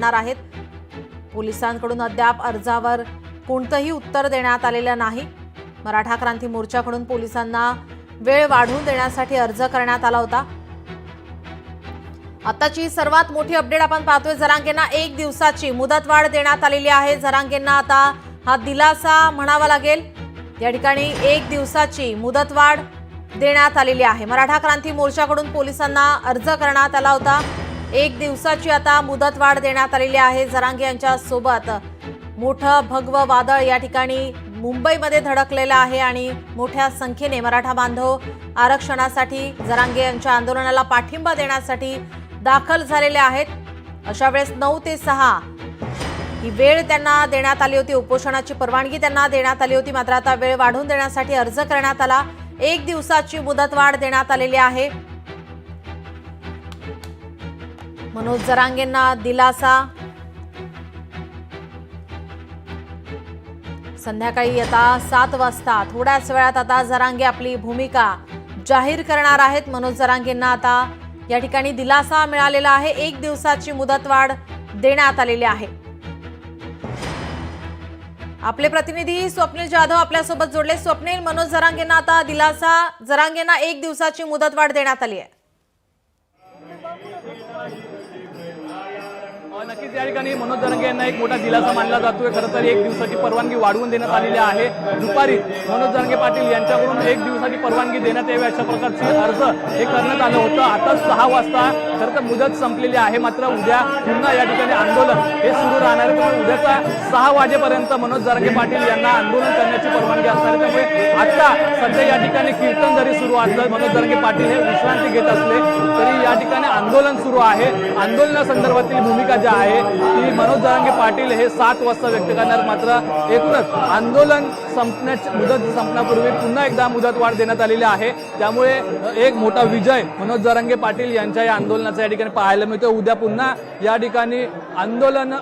आहेत। पोलिसांकडून अद्याप अर्जावर कोणतेही उत्तर देण्यात आलेलं नाही। मराठा क्रांती मोर्चाकडून पोलिसांना वेळ वाढवून देण्यासाठी अर्ज करण्यात आला होता। आताची सर्वात मोठी अपडेट आपण पाहतोय, जरांगेंना 1 दिवसाची मुदतवाढ देण्यात आलेली आहे। जरांगेंना आता हा दिलासा म्हणावा लागेल। या ठिकाणी 1 दिवसाची मुदतवाढ देण्यात आलेली आहे। मराठा क्रांती मोर्चाकडून पोलिसांना अर्ज करण्यात आला होता। 1 दिवसाची आता मुदतवाढ देण्यात आलेली आहे। जरांगे यांच्या सोबत मोठं भगवं वादळ या ठिकाणी मुंबईमध्ये धडकलेलं आहे आणि मोठ्या संख्येने मराठा बांधव आरक्षणासाठी जरांगे यांच्या आंदोलनाला पाठिंबा देण्यासाठी दाखल झालेले आहेत। अशा वेळेस 9 ते 6 ही वेळ त्यांना देण्यात आली होती। उपोषणाची परवानगी त्यांना देण्यात आली होती, मात्र आता वेळ वाढवून देण्यासाठी अर्ज करण्यात आला। 1 दिवसाची मुदतवाढ देण्यात आलेली आहे। मनोज जरांगेंना दिलासा। संध्याकाळी आता 7 वाजता थोड्याच वेळात आता जरांगे आपली भूमिका जाहीर करणार आहेत। मनोज जरांगेंना आता या ठिकाणी दिलासा मिळालेला आहे। 1 दिवसाची मुदतवाढ देण्यात आलेली आहे। आपले प्रतिनिधी स्वप्नील जाधव आपल्यासोबत जोडले। स्वप्नील, मनोज जरांगेंना आता दिलासा, जरांगेंना 1 दिवसाची मुदतवाढ देण्यात आली आहे। नक्कीच या ठिकाणी मनोज जरांगे यांना एक मोठा दिलासा मानला जातोय। खरं तर 1 दिवसाची परवानगी वाढवून देण्यात आलेली आहे। दुपारी मनोज जरांगे पाटील यांच्याकडून 1 दिवसाची परवानगी देण्यात यावी अशा प्रकारचे अर्ज हे करण्यात आलं होतं। आता 6 वाजता खरं तर मुदत संपलेली आहे, मात्र उद्या पुन्हा या ठिकाणी आंदोलन हे सुरू राहणार आहे। त्यामुळे उद्याचा 6 वाजेपर्यंत मनोज जरांगे पाटील यांना आंदोलन करण्याची परवानगी असणार आहे। त्यामुळे आता सध्या या ठिकाणी कीर्तन जरी सुरू असलं, मनोज जरांगे पाटील हे विश्रांती घेत असले तरी या ठिकाणी आंदोलन सुरू आहे। आंदोलनासंदर्भातील भूमिका जी आहे ती मनोज जरांगे पाटील हे 7 वाजता व्यक्त करणार। मात्र एकूणच आंदोलन संपण्याची मुदत संपण्यापूर्वी पुन्हा एकदा मुदतवाढ देण्यात आलेली आहे। त्यामुळे एक मोठा विजय मनोज जरांगे पाटील यांच्या या आंदोलनाचा या ठिकाणी पाहायला मिळतो। उद्या पुन्हा या ठिकाणी आंदोलन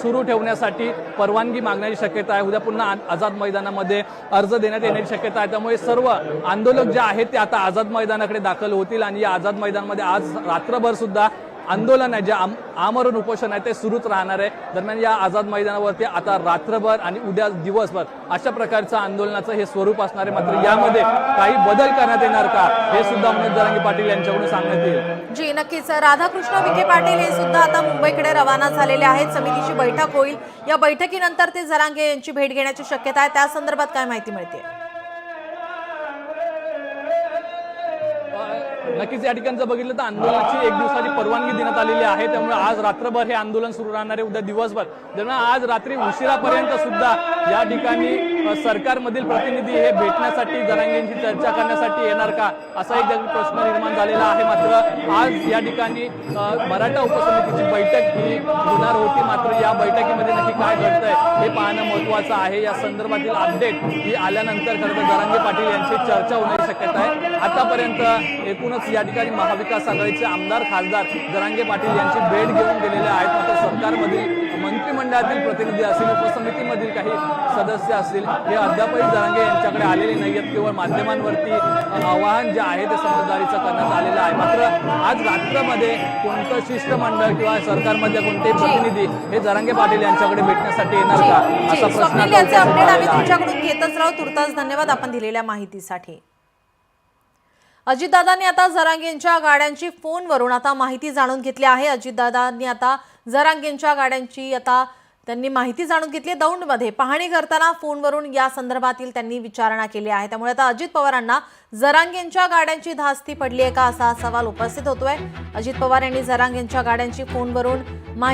सुरू ठेवण्यासाठी परवानगी मागण्याची शक्यता आहे। उद्या पुन्हा आझाद मैदानामध्ये अर्ज देण्यात येण्याची शक्यता आहे। त्यामुळे सर्व आंदोलक जे आहेत ते आता आझाद मैदानाकडे दाखल होतील आणि या आझाद मैदानामध्ये आज रात्रभर सुद्धा आंदोलन आहे, जे आमरण उपोषण आहे ते सुरूच राहणार आहे। दरम्यान या आझाद मैदानावरती आता रात्रभर आणि उद्या दिवसभर अशा प्रकारचं आंदोलनाचं हे स्वरूप असणार आहे। मात्र यामध्ये काही बदल करण्यात येणार का हे सुद्धा मनोज जरांगे पाटील यांच्याकडून सांगण्यात येईल। जी नक्कीच। राधाकृष्ण विखे पाटील हे सुद्धा आता मुंबईकडे रवाना झालेले आहेत। समितीची बैठक होईल, या बैठकीनंतर ते जरांगे यांची भेट घेण्याची शक्यता आहे। त्या संदर्भात काय माहिती मिळते? नक्कीच या ठिकाणी जर बघितलं तर आंदोलनाची 1 दिवसाची परवानगी देण्यात आलेली आहे। त्यामुळे आज रात्रभर हे आंदोलन सुरू राहणार आहे, उद्या दिवसभर। दरम्यान आज रात्री उशिरापर्यंत सुद्धा या ठिकाणी सरकारमधील प्रतिनिधी हे भेटण्यासाठी जरांगेंची चर्चा करण्यासाठी येणार का असा एक प्रश्न निर्माण झालेला आहे। मात्र आज या ठिकाणी मराठा उपसमितीची बैठक ही होणार होती, मात्र या बैठकीमध्ये नक्की काय घडतंय हे पाहणं महत्त्वाचं आहे। या संदर्भातील अपडेट ही आल्यानंतर खरं तर जरांगे पाटील यांची चर्चा होण्याची शक्यता आहे। आतापर्यंत एकूणच या ठिकाणी महाविकास आघाडीचे आमदार खासदार जरांगे पाटील यांची भेट घेऊन गेलेले आहेत। मात्र सरकारमधील मंत्रिमंडळातील प्रतिनिधी असतील, उपसमितीमधील काही सदस्य असतील, हे अद्यापही जरांगे यांच्याकडे आलेले नाही आहेत। केवळ माध्यमांवरती आवाहन जे आहे ते समजदारीचं करण्यात आलेलं आहे। मात्र आज रात्रमध्ये कोणतं शिष्टमंडळ किंवा सरकारमधले कोणतेही प्रतिनिधी हे जरांगे पाटील यांच्याकडे भेटण्यासाठी येणार का असा प्रश्न आम्ही तुमच्याकडून घेतच राहू। तुर्तास धन्यवाद आपण दिलेल्या माहितीसाठी। अजितदादांनी आता जरांगेंच्या गाड्यांची फोनवरून आता माहिती जाणून घेतली आहे। अजितदादांनी आता जरांगेंच्या गाड्यांची आता त्यांनी माहिती जाणून घेतली। दौंडमध्ये पाहणी करताना फोनवरून या संदर्भातील त्यांनी विचारणा केली आहे। त्यामुळे आता अजित पवारांना जरांगेंच्या गाड्यांची धास्ती पडली आहे का असा सवाल उपस्थित होतोय। अजित पवार यांनी जरांगेंच्या गाड्यांची फोनवरून माहिती